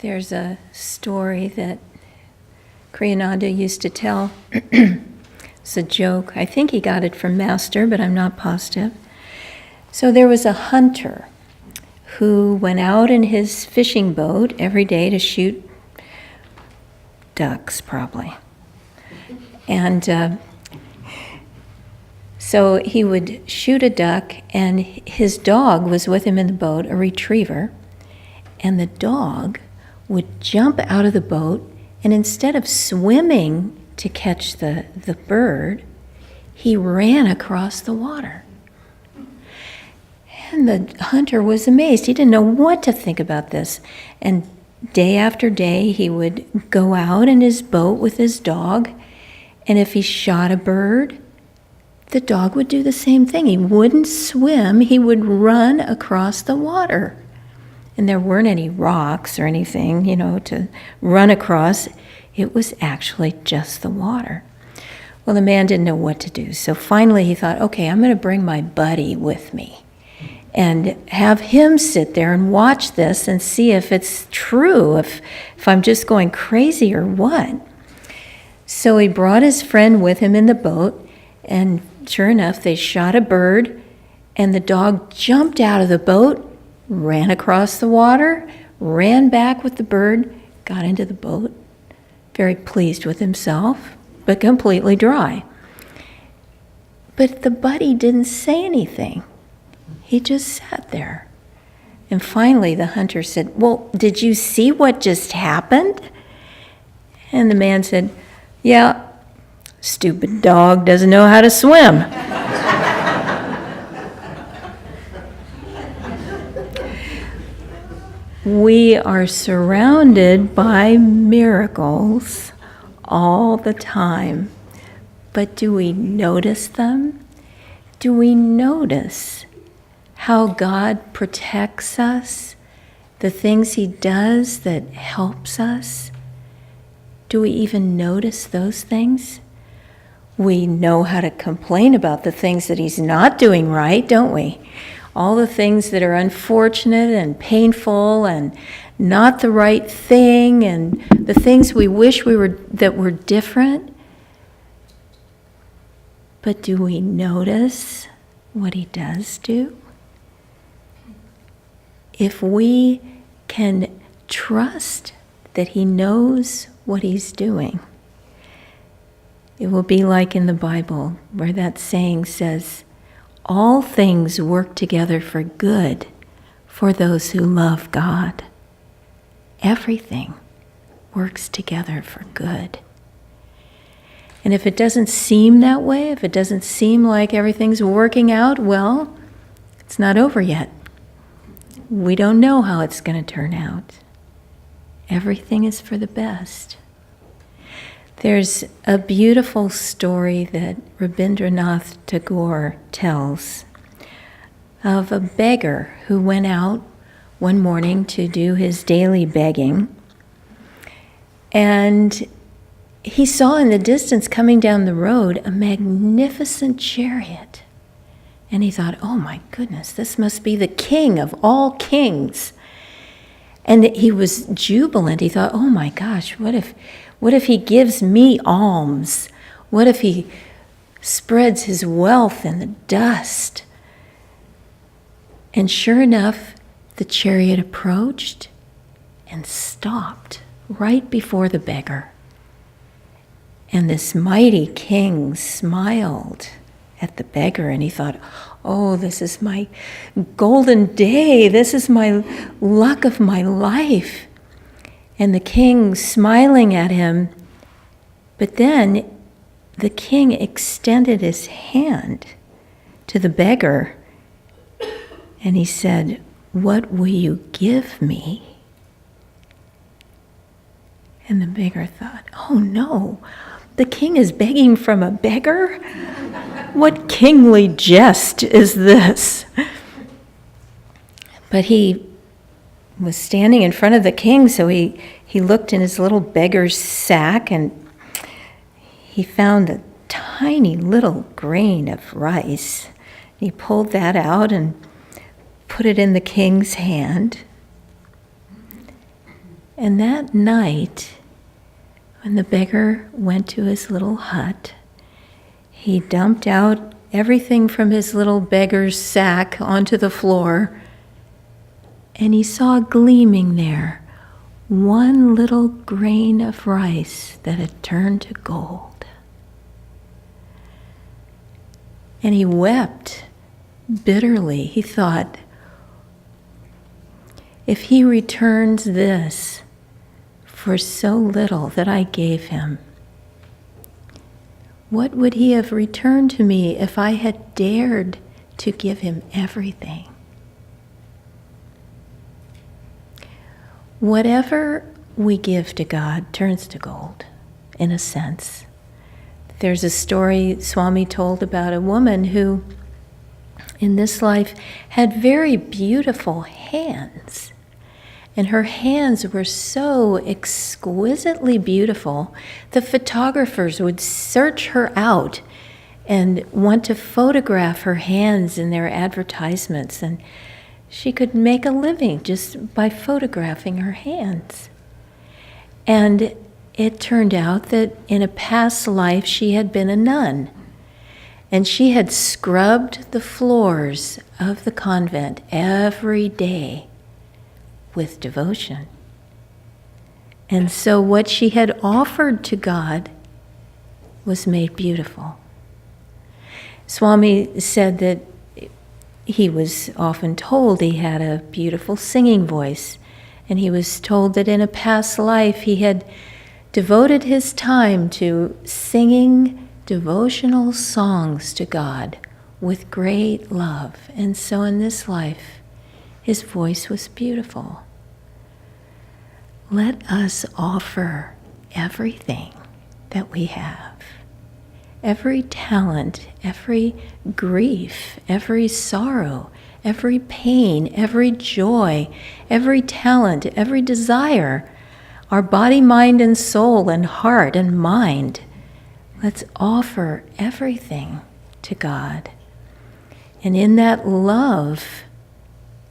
There's a story that Ananda used to tell. It's a joke. I think he got it from Master, but I'm not positive. So there was a hunter who went out in his fishing boat every day to shoot ducks, probably. And so he would shoot a duck, and his dog was with him in the boat, a retriever, and the dog would jump out of the boat, and instead of swimming to catch the bird, he ran across the water. And the hunter was amazed. He didn't know what to think about this. And day after day, he would go out in his boat with his dog, and if he shot a bird, the dog would do the same thing. He wouldn't swim, he would run across the water. And there weren't any rocks or anything, to run across. It was actually just the water. Well, the man didn't know what to do. So finally he thought, okay, I'm going to bring my buddy with me and have him sit there and watch this and see if it's true, if I'm just going crazy or what. So he brought his friend with him in the boat, and sure enough, they shot a bird, and the dog jumped out of the boat, ran across the water, ran back with the bird, got into the boat, very pleased with himself, but completely dry. But the buddy didn't say anything. He just sat there. And finally the hunter said, well, did you see what just happened? And the man said, yeah, stupid dog doesn't know how to swim. We are surrounded by miracles all the time, but do we notice them? Do we notice how God protects us, the things He does that helps us? Do we even notice those things? We know how to complain about the things that He's not doing right, don't we? All the things that are unfortunate and painful and not the right thing, and the things we wish that were different. But do we notice what He does do? If we can trust that He knows what He's doing, it will be like in the Bible where that saying says, all things work together for good for those who love God. Everything works together for good. And if it doesn't seem that way, if it doesn't seem like everything's working out, well, it's not over yet. We don't know how it's going to turn out. Everything is for the best. There's a beautiful story that Rabindranath Tagore tells of a beggar who went out one morning to do his daily begging, and he saw in the distance coming down the road a magnificent chariot. And he thought, oh my goodness, this must be the king of all kings. And he was jubilant. He thought, oh my gosh, what if he gives me alms? What if he spreads his wealth in the dust? And sure enough, the chariot approached and stopped right before the beggar. And this mighty king smiled at the beggar, and he thought, oh, this is my golden day. This is my luck of my life. And the king smiling at him, but then the king extended his hand to the beggar, and he said, what will you give me? And the beggar thought, oh no, the king is begging from a beggar? What kingly jest is this? But he was standing in front of the king, so he looked in his little beggar's sack, and he found a tiny little grain of rice. He pulled that out and put it in the king's hand. And that night, when the beggar went to his little hut, he dumped out everything from his little beggar's sack onto the floor, and he saw gleaming there one little grain of rice that had turned to gold. And he wept bitterly. He thought, if he returns this for so little that I gave him, what would he have returned to me if I had dared to give him everything? Whatever we give to God turns to gold, in a sense. There's a story Swami told about a woman who, in this life, had very beautiful hands. And her hands were so exquisitely beautiful, the photographers would search her out and want to photograph her hands in their advertisements. And she could make a living just by photographing her hands. And it turned out that in a past life she had been a nun. And she had scrubbed the floors of the convent every day with devotion. And so what she had offered to God was made beautiful. Swami said that he was often told he had a beautiful singing voice, and he was told that in a past life he had devoted his time to singing devotional songs to God with great love. And so in this life, his voice was beautiful. Let us offer everything that we have, every talent, every grief, every sorrow, every pain, every joy, every talent, every desire, our body, mind, and soul, and heart, and mind. Let's offer everything to God. And in that love,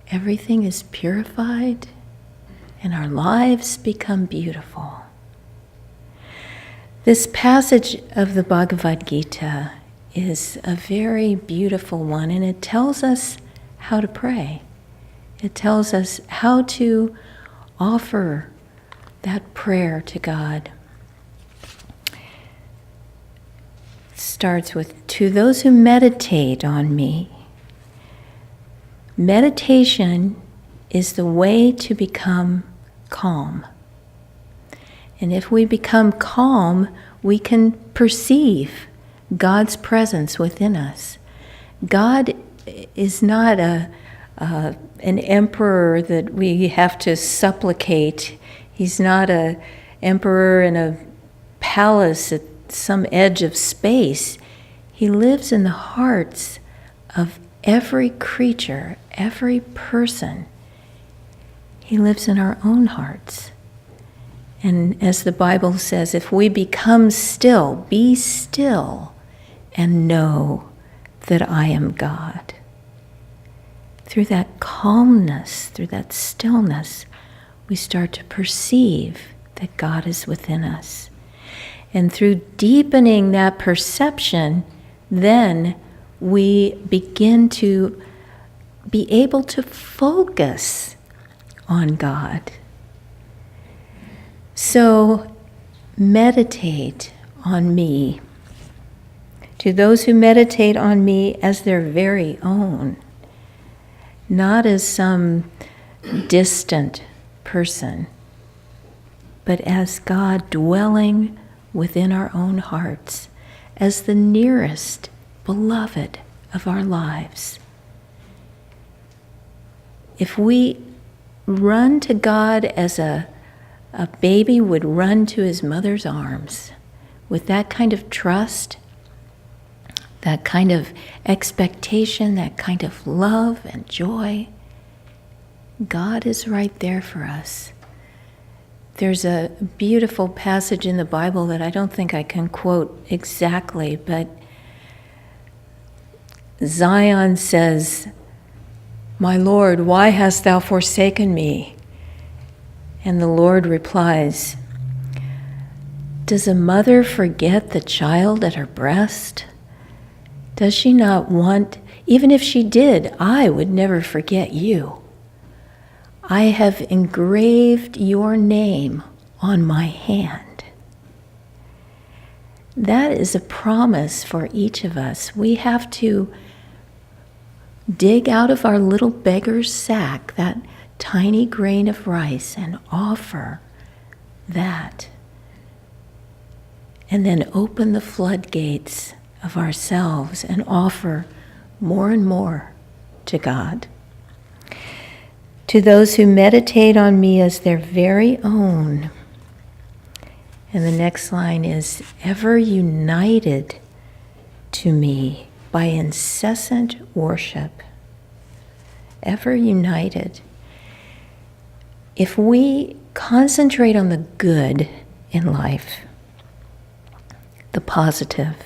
everything is purified and our lives become beautiful. This passage of the Bhagavad Gita is a very beautiful one, and it tells us how to pray. It tells us how to offer that prayer to God. It starts with, to those who meditate on me. Meditation is the way to become calm. And if we become calm, we can perceive God's presence within us. God is not an emperor that we have to supplicate. He's not an emperor in a palace at some edge of space. He lives in the hearts of every creature, every person. He lives in our own hearts. And as the Bible says, if we become still, be still and know that I am God. Through that calmness, through that stillness, we start to perceive that God is within us. And through deepening that perception, then we begin to be able to focus on God. So meditate on me. To those who meditate on me as their very own, not as some distant person, but as God dwelling within our own hearts, as the nearest beloved of our lives. If we run to God as a baby would run to his mother's arms, with that kind of trust, that kind of expectation, that kind of love and joy, God is right there for us. There's a beautiful passage in the Bible that I don't think I can quote exactly, but Zion says, "My Lord, why hast thou forsaken me?" And the Lord replies, "Does a mother forget the child at her breast? Does she not want, even if she did, I would never forget you. I have engraved your name on my hand." That is a promise for each of us. We have to dig out of our little beggar's sack that tiny grain of rice and offer that. And then open the floodgates of ourselves and offer more and more to God. To those who meditate on me as their very own. And the next line is, ever united to me by incessant worship. Ever united. If we concentrate on the good in life, the positive,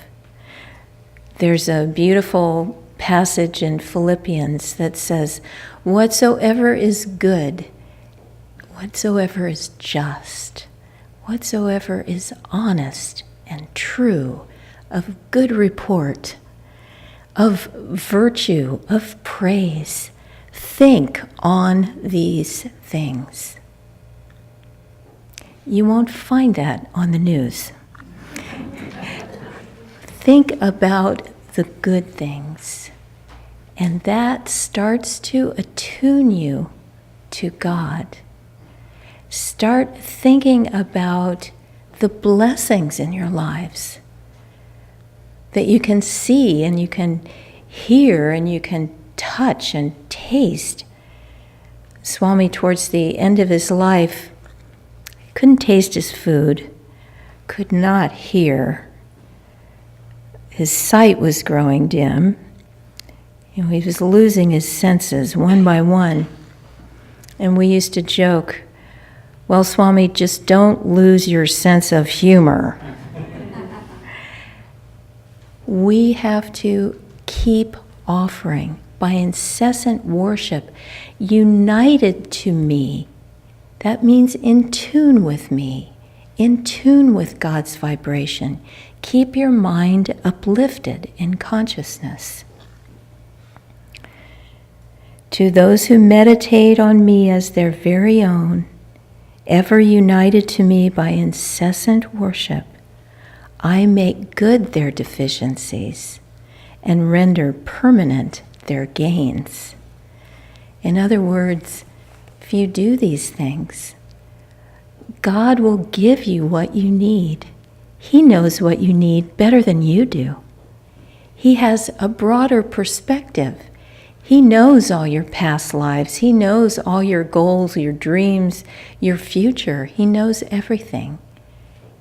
there's a beautiful passage in Philippians that says, whatsoever is good, whatsoever is just, whatsoever is honest and true, of good report, of virtue, of praise, think on these things. You won't find that on the news. Think about the good things, and that starts to attune you to God. Start thinking about the blessings in your lives that you can see and you can hear and you can touch and taste. Swami, towards the end of his life, couldn't taste his food, could not hear. His sight was growing dim. He was losing his senses one by one. And we used to joke, well, Swami, just don't lose your sense of humor. We have to keep offering by incessant worship, united to me. That means in tune with me, in tune with God's vibration. Keep your mind uplifted in consciousness. To those who meditate on me as their very own, ever united to me by incessant worship, I make good their deficiencies and render permanent their gains. In other words, if you do these things, God will give you what you need. He knows what you need better than you do. He has a broader perspective. He knows all your past lives. He knows all your goals, your dreams, your future. He knows everything.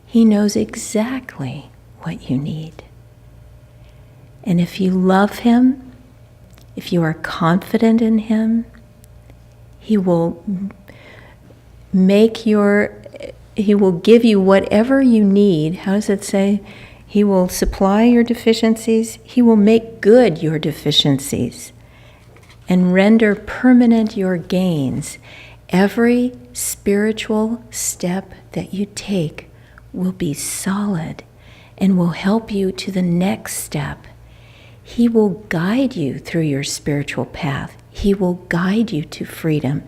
He knows exactly what you need. And if you love Him, if you are confident in Him, He will give you whatever you need. How does it say? He will supply your deficiencies. He will make good your deficiencies and render permanent your gains. Every spiritual step that you take will be solid and will help you to the next step. He will guide you through your spiritual path. He will guide you to freedom.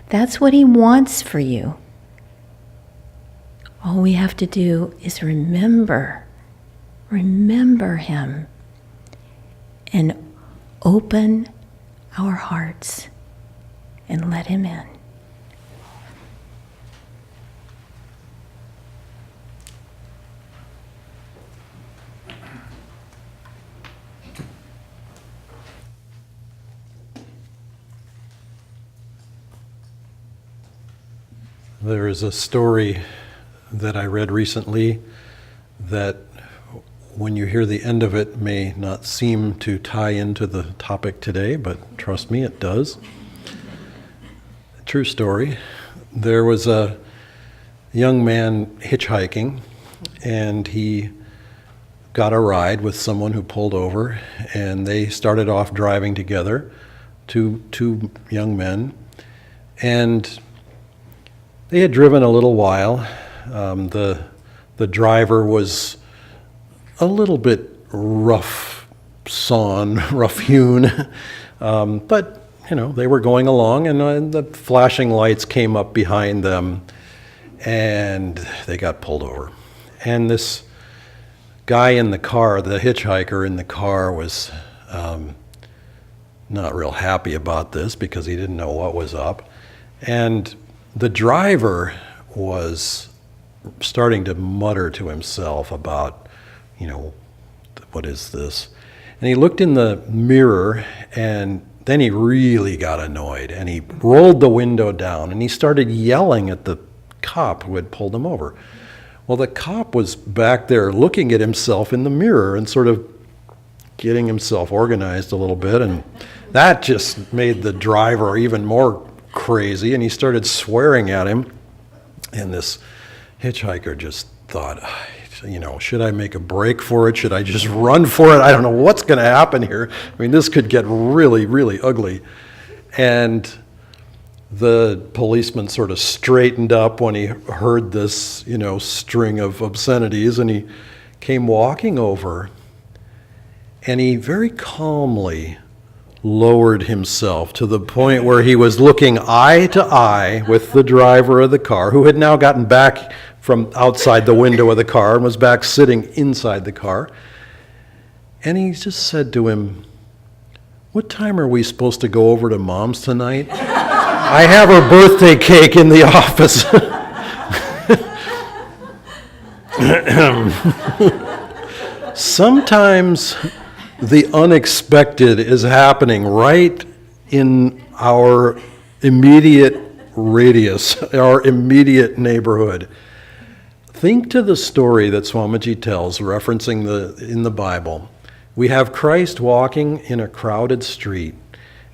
That's what He wants for you. All we have to do is remember Him, and open our hearts and let Him in. There is a story that I read recently that, when you hear the end of it, may not seem to tie into the topic today, but trust me, it does. True story. There was a young man hitchhiking, and he got a ride with someone who pulled over, and they started off driving together, two young men, and They had driven a little while. The driver was a little bit rough-sawn, rough-hewn, but they were going along, and the flashing lights came up behind them, and they got pulled over. And this guy in the car, the hitchhiker in the car, was not real happy about this because he didn't know what was up. And the driver was starting to mutter to himself about, what is this? And he looked in the mirror, and then he really got annoyed, and he rolled the window down, and he started yelling at the cop who had pulled him over. Well, the cop was back there looking at himself in the mirror and sort of getting himself organized a little bit, and that just made the driver even more crazy, and he started swearing at him. And this hitchhiker just thought, should I make a break for it? Should I just run for it? I don't know what's going to happen here. I mean, this could get really, really ugly. And the policeman sort of straightened up when he heard this, string of obscenities, and he came walking over, and he very calmly lowered himself to the point where he was looking eye to eye with the driver of the car, who had now gotten back from outside the window of the car and was back sitting inside the car. And he just said to him, "What time are we supposed to go over to Mom's tonight? I have her birthday cake in the office." Sometimes the unexpected is happening right in our immediate radius, our immediate neighborhood. Think to the story that Swamiji tells, referencing in the Bible. We have Christ walking in a crowded street,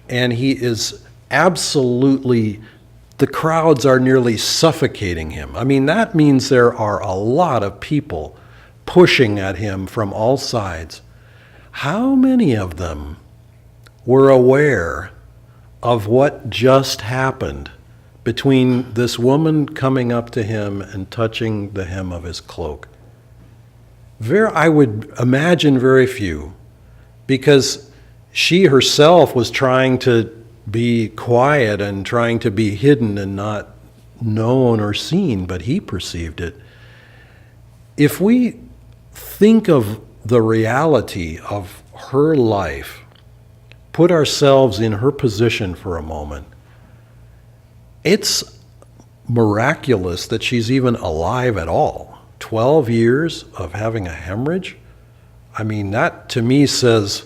and he is absolutely, the crowds are nearly suffocating him. I mean, that means there are a lot of people pushing at him from all sides. How many of them were aware of what just happened between this woman coming up to him and touching the hem of his cloak? I would imagine very few, because she herself was trying to be quiet and trying to be hidden and not known or seen, but he perceived it. If we think of the reality of her life, put ourselves in her position for a moment, it's miraculous that she's even alive at all. 12 years of having a hemorrhage? I mean, that to me says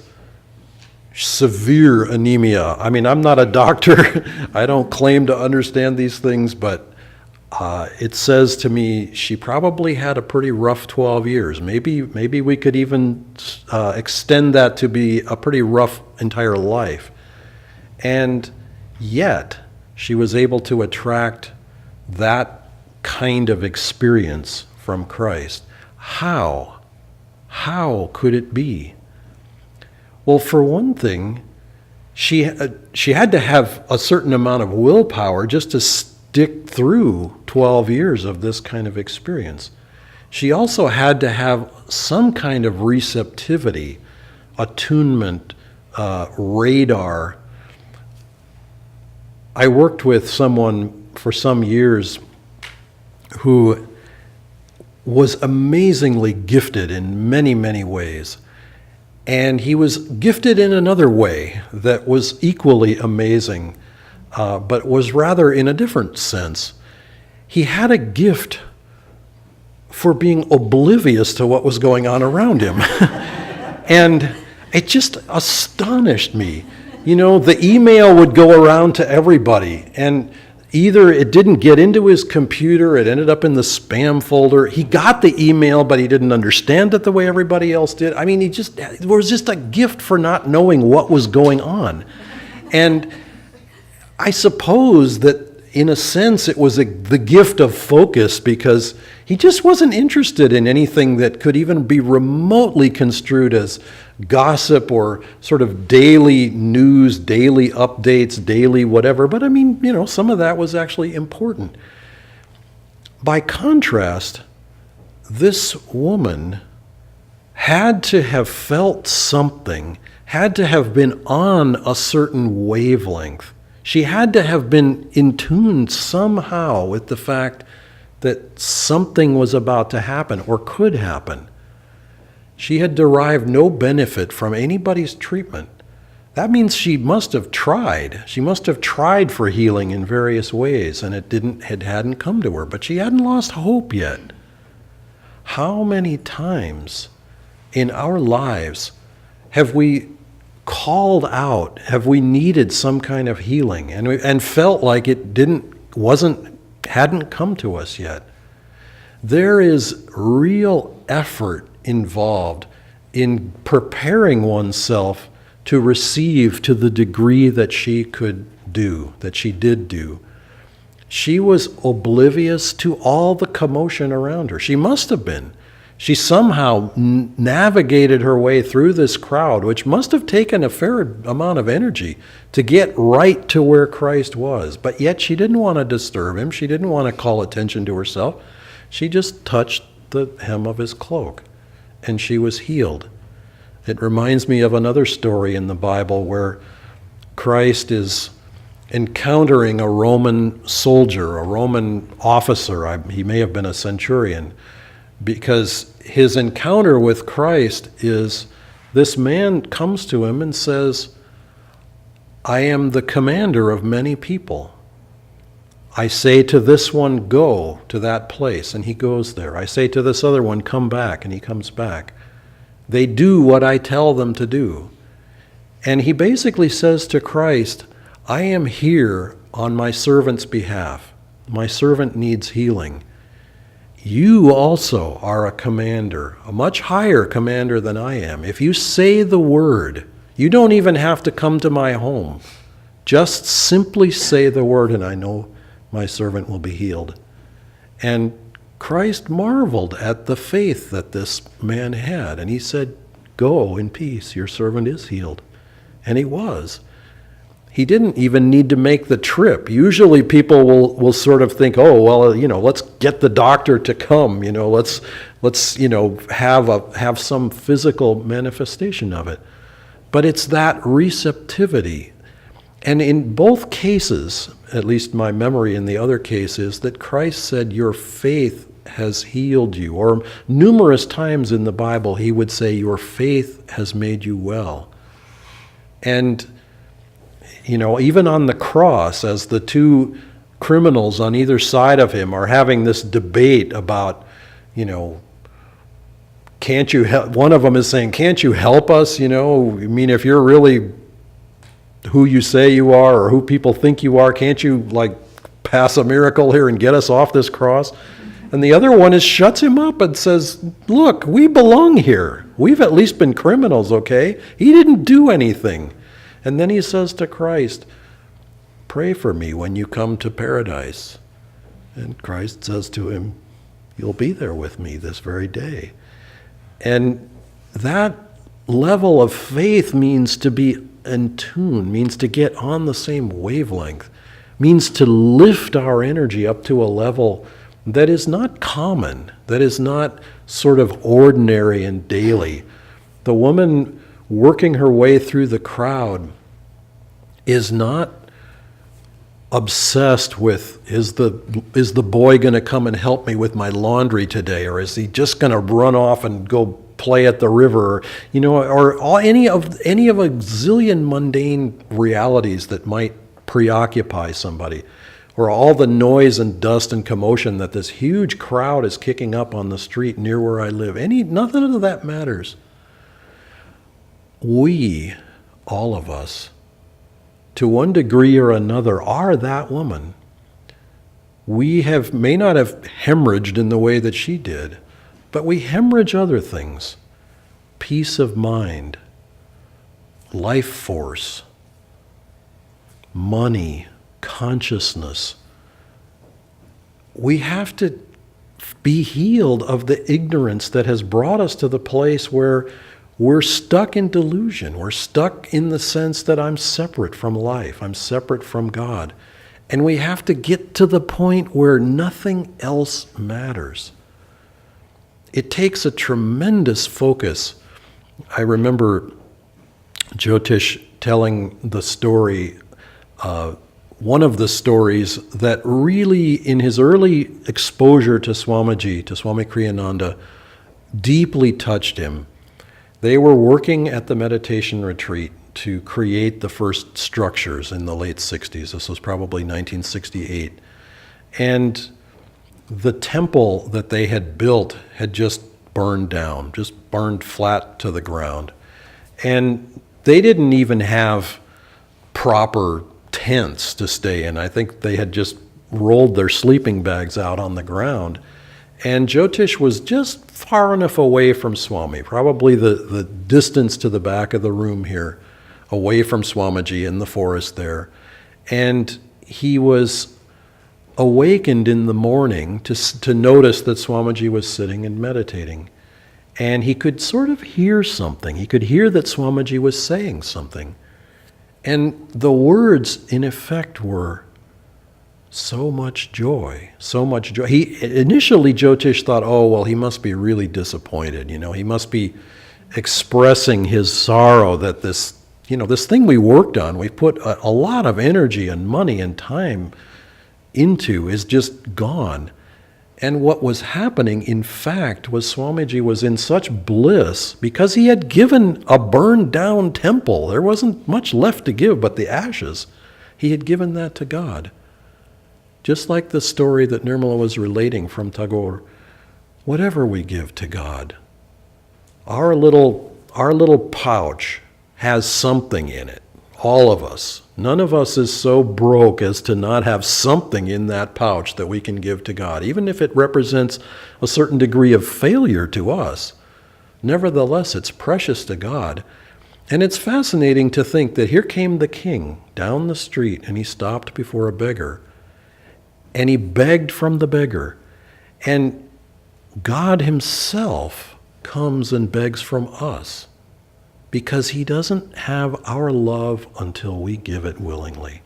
severe anemia. I mean, I'm not a doctor. I don't claim to understand these things, but it says to me she probably had a pretty rough 12 years. Maybe we could even extend that to be a pretty rough entire life. And yet, she was able to attract that kind of experience from Christ. How? How could it be? Well, for one thing, she had to have a certain amount of willpower just to stick through 12 years of this kind of experience. She also had to have some kind of receptivity, attunement, radar. I worked with someone for some years who was amazingly gifted in many, many ways. And he was gifted in another way that was equally amazing, but was rather in a different sense. He had a gift for being oblivious to what was going on around him. And it just astonished me. The email would go around to everybody, and either it didn't get into his computer, it ended up in the spam folder. He got the email, but he didn't understand it the way everybody else did. I mean, it was just a gift for not knowing what was going on. And I suppose that in a sense it was the gift of focus, because he just wasn't interested in anything that could even be remotely construed as gossip or sort of daily news, daily updates, daily whatever. But I mean, some of that was actually important. By contrast, this woman had to have felt something, had to have been on a certain wavelength. She had to have been in tune somehow with the fact that something was about to happen or could happen. She had derived no benefit from anybody's treatment. That means she must have tried. She must have tried for healing in various ways, and it hadn't come to her, but she hadn't lost hope yet. How many times in our lives have we called out, have we needed some kind of healing and felt like it hadn't come to us yet? There is real effort involved in preparing oneself to receive to the degree that she could do, that she did do. She was oblivious to all the commotion around her. She must have been. She somehow navigated her way through this crowd, which must have taken a fair amount of energy to get right to where Christ was. But yet she didn't want to disturb him. She didn't want to call attention to herself. She just touched the hem of his cloak, and she was healed. It reminds me of another story in the Bible where Christ is encountering a Roman soldier, a Roman officer. He may have been a centurion, because his encounter with Christ is this man comes to him and says, I am the commander of many people. I say to this one, go to that place, and he goes there. I say to this other one, come back, and he comes back. They do what I tell them to do. And he basically says to Christ, I am here on my servant's behalf. My servant needs healing. You also are a commander, a much higher commander than I am. If you say the word, you don't even have to come to my home. Just simply say the word, and I know my servant will be healed. And Christ marveled at the faith that this man had, and he said, go in peace, your servant is healed. And he was. He didn't even need to make the trip. Usually people will sort of think, oh, well, let's get the doctor to come, let's have some physical manifestation of it. But it's that receptivity. And in both cases, at least my memory in the other case is that Christ said, your faith has healed you. Or numerous times in the Bible, he would say, your faith has made you well. And, even on the cross, as the two criminals on either side of him are having this debate about, can't you help? One of them is saying, can't you help us? If you're really who you say you are or who people think you are, can't you pass a miracle here and get us off this cross? And the other one shuts him up and says, look, we belong here. We've at least been criminals, okay? He didn't do anything. And then he says to Christ, pray for me when you come to paradise. And Christ says to him, you'll be there with me this very day. And that level of faith means to be in tune, means to get on the same wavelength, means to lift our energy up to a level that is not common, that is not sort of ordinary and daily. The woman working her way through the crowd is not obsessed with, is the boy going to come and help me with my laundry today, or is he just going to run off and go play at the river, or any of a zillion mundane realities that might preoccupy somebody, or all the noise and dust and commotion that this huge crowd is kicking up on the street near where I live. Nothing of that matters. We, all of us, to one degree or another, are that woman. We may not have hemorrhaged in the way that she did, but we hemorrhage other things. Peace of mind, life force, money, consciousness. We have to be healed of the ignorance that has brought us to the place where we're stuck in delusion. We're stuck in the sense that I'm separate from life. I'm separate from God. And we have to get to the point where nothing else matters. It takes a tremendous focus. I remember Jyotish telling the story, one of the stories that really, in his early exposure to Swamiji, to Swami Kriyananda, deeply touched him. They were working at the meditation retreat to create the first structures in the late 60s. This was probably 1968. And the temple that they had built had just burned down, just burned flat to the ground. And they didn't even have proper tents to stay in. I think they had just rolled their sleeping bags out on the ground. And Jyotish was just far enough away from Swami, probably the distance to the back of the room here, away from Swamiji in the forest there. And he was awakened in the morning to notice that Swamiji was sitting and meditating. And he could sort of hear something. He could hear that Swamiji was saying something. And the words, in effect, were, so much joy, so much joy. Initially, Jyotish thought, oh, well, he must be really disappointed. He must be expressing his sorrow that this thing we worked on, we put a lot of energy and money and time into, is just gone. And what was happening, in fact, was Swamiji was in such bliss because he had given a burned down temple. There wasn't much left to give but the ashes. He had given that to God. Just like the story that Nirmala was relating from Tagore, whatever we give to God, our little pouch has something in it, all of us. None of us is so broke as to not have something in that pouch that we can give to God, even if it represents a certain degree of failure to us. Nevertheless, it's precious to God. And it's fascinating to think that here came the king down the street, and he stopped before a beggar. And he begged from the beggar. And God himself comes and begs from us because he doesn't have our love until we give it willingly.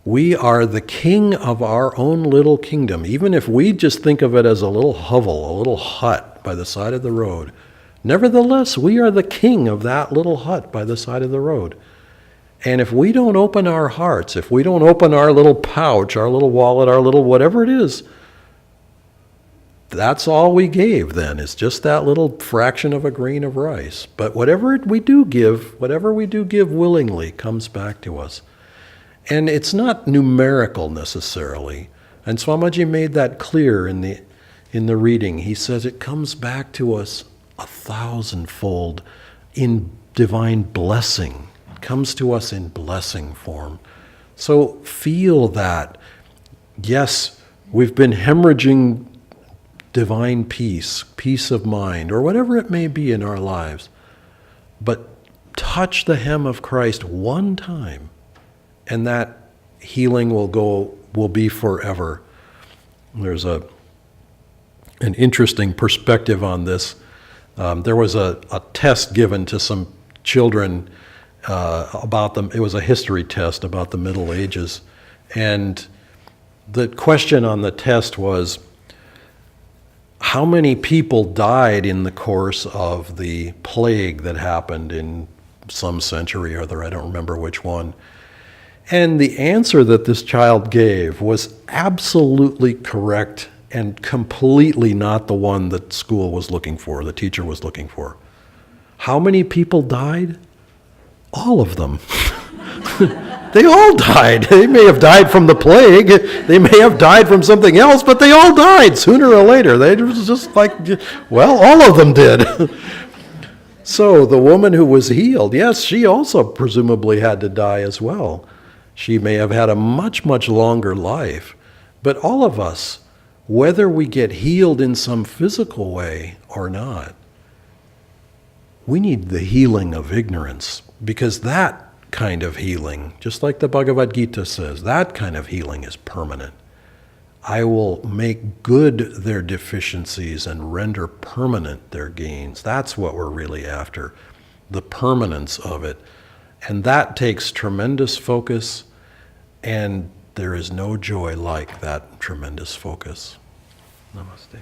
We are the king of our own little kingdom. Even if we just think of it as a little hovel, a little hut by the side of the road, nevertheless, we are the king of that little hut by the side of the road. And if we don't open our hearts, if we don't open our little pouch, our little wallet, our little whatever it is, that's all we gave then, is just that little fraction of a grain of rice. But whatever we do give willingly comes back to us. And it's not numerical necessarily. And Swamiji made that clear in the reading. He says it comes back to us 1,000-fold in divine blessing. It comes to us in blessing form. So feel that. Yes, we've been hemorrhaging divine peace, peace of mind, or whatever it may be in our lives. But touch the hem of Christ one time, and that healing will be forever. There's an interesting perspective on this. There was a test given to some children about them. It was a history test about the Middle Ages. And the question on the test was, how many people died in the course of the plague that happened in some century or other? I don't remember which one. And the answer that this child gave was absolutely correct and completely not the one that school was looking for, the teacher was looking for. How many people died? All of them. They all died. They may have died from the plague. They may have died from something else, but they all died sooner or later. They was just like, well, all of them did. So the woman who was healed, yes, she also presumably had to die as well. She may have had a much, much longer life. But all of us, whether we get healed in some physical way or not, we need the healing of ignorance, because that kind of healing, just like the Bhagavad Gita says, that kind of healing is permanent. I will make good their deficiencies and render permanent their gains. That's what we're really after, the permanence of it. And that takes tremendous focus and there is no joy like that tremendous focus. Namaste.